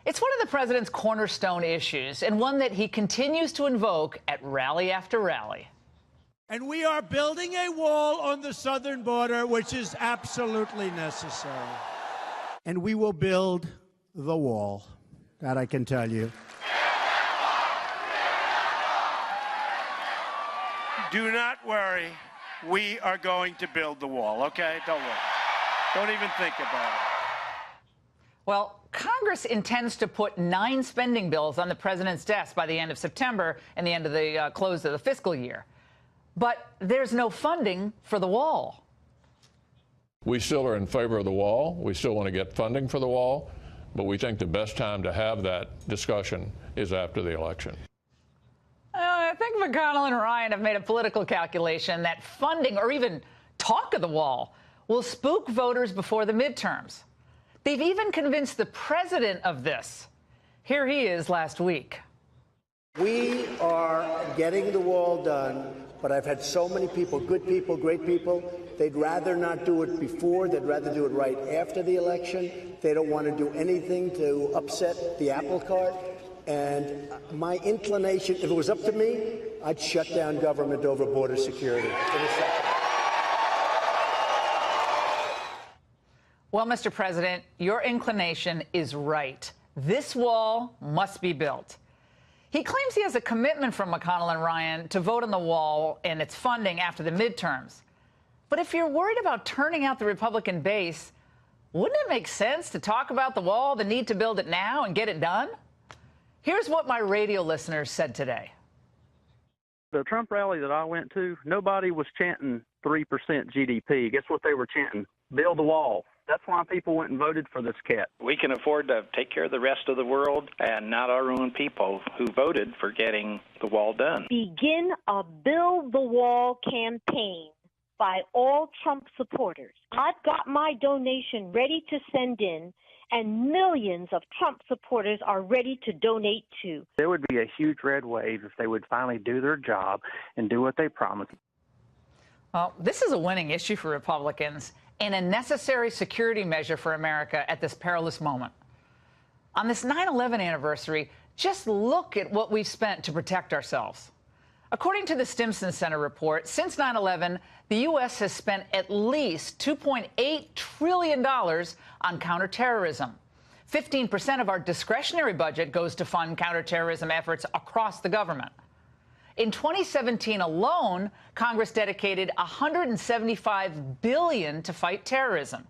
It's one of the president's cornerstone issues, and one that he continues to invoke at rally after rally. And we are building a wall on the southern border, which is absolutely necessary. And we will build the wall. That I can tell you. Do not worry. We are going to build the wall, okay? Don't worry. Don't even think about it. Well, Congress intends to put 9 spending bills on the president's desk by the end of September and the end of the close of the fiscal year. But there's no funding for the wall. We still are in favor of the wall. We still want to get funding for the wall. But we think the best time to have that discussion is after the election. I think McConnell and Ryan have made a political calculation that funding or even talk of the wall will spook voters before the midterms. They've even convinced the president of this. Here he is last week. We are getting the wall done, but I've had so many people, good people, great people, they'd rather not do it before, they'd rather do it right after the election. They don't want to do anything to upset the apple cart. And my inclination, if it was up to me, I'd shut down government over border security. Well, Mr. President, your inclination is right. This wall must be built. He claims he has a commitment from McConnell and Ryan to vote on the wall and its funding after the midterms. But if you're worried about turning out the Republican base, wouldn't it make sense to talk about the wall, the need to build it now and get it done? Here's what my radio listeners said today. The Trump rally that I went to, nobody was chanting 3% GDP. Guess what they were chanting? Build the wall. That's why people went and voted for this cat. We can afford to take care of the rest of the world and not our own people who voted for getting the wall done. Begin a Build the Wall campaign by all Trump supporters. I've got my donation ready to send in, and millions of Trump supporters are ready to donate too. There would be a huge red wave if they would finally do their job and do what they promised. Well, this is a winning issue for Republicans and a necessary security measure for America at this perilous moment. On this 9/11 anniversary, just look at what we've spent to protect ourselves. According to the Stimson Center report, since 9/11, the U.S. has spent at least $2.8 trillion on counterterrorism. 15% of our discretionary budget goes to fund counterterrorism efforts across the government. In 2017 alone, Congress dedicated $175 billion to fight terrorism.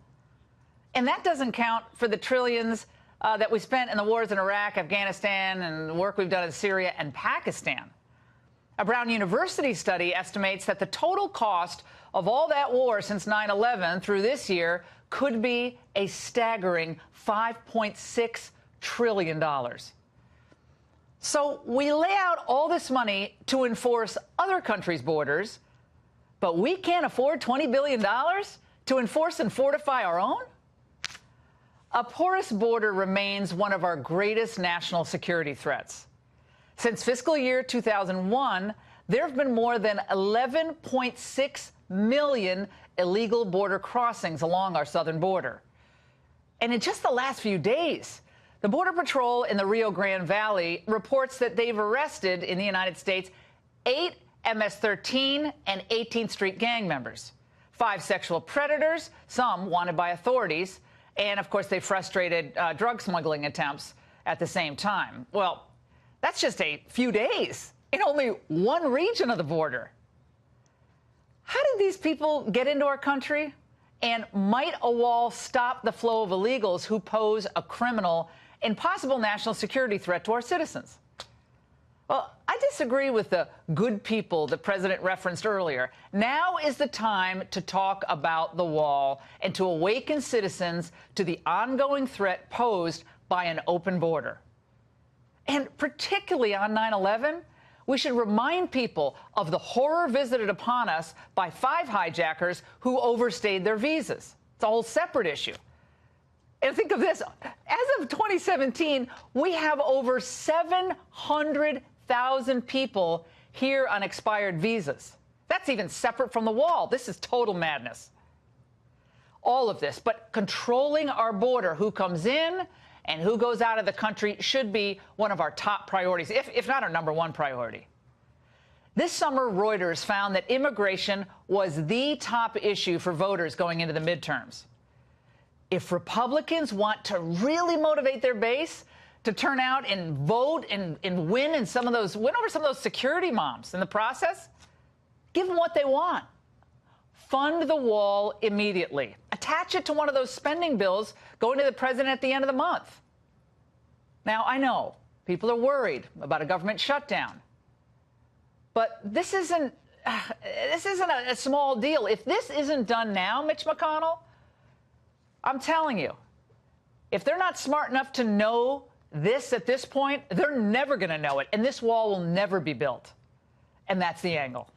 And that doesn't count for the trillions that we spent in the wars in Iraq, Afghanistan, and the work we've done in Syria and Pakistan. A Brown University study estimates that the total cost of all that war since 9/11 through this year could be a staggering $5.6 trillion. So we lay out all this money to enforce other countries' borders, but we can't afford $20 billion to enforce and fortify our own? A porous border remains one of our greatest national security threats. Since fiscal year 2001, there have been more than 11.6 million illegal border crossings along our southern border. And in just the last few days, the Border Patrol in the Rio Grande Valley reports that they've arrested in the United States 8 MS-13 and 18th Street gang members, 5 sexual predators, some wanted by authorities, and, of course, they frustrated drug smuggling attempts at the same time. Well, that's just a few days in only one region of the border. How did these people get into our country? And might a wall stop the flow of illegals who pose a criminal and possible national security threat to our citizens? Well, I disagree with the good people the president referenced earlier. Now is the time to talk about the wall and to awaken citizens to the ongoing threat posed by an open border. And particularly on 9/11, we should remind people of the horror visited upon us by 5 hijackers who overstayed their visas. It's a whole separate issue. And think of this. As of 2017, we have over 700,000 people here on expired visas. That's even separate from the wall. This is total madness. All of this, but controlling our border, who comes in and who goes out of the country should be one of our top priorities, if not our #1 priority. This summer, Reuters found that immigration was the top issue for voters going into the midterms. If Republicans want to really motivate their base to turn out and vote and win over some of those security moms in the process, give them what they want. Fund the wall immediately. Attach it to one of those spending bills going to the president at the end of the month. Now, I know people are worried about a government shutdown, but this isn't a small deal. If this isn't done now, Mitch McConnell, I'm telling you, if they're not smart enough to know this at this point, they're never going to know it, and this wall will never be built. And that's the angle.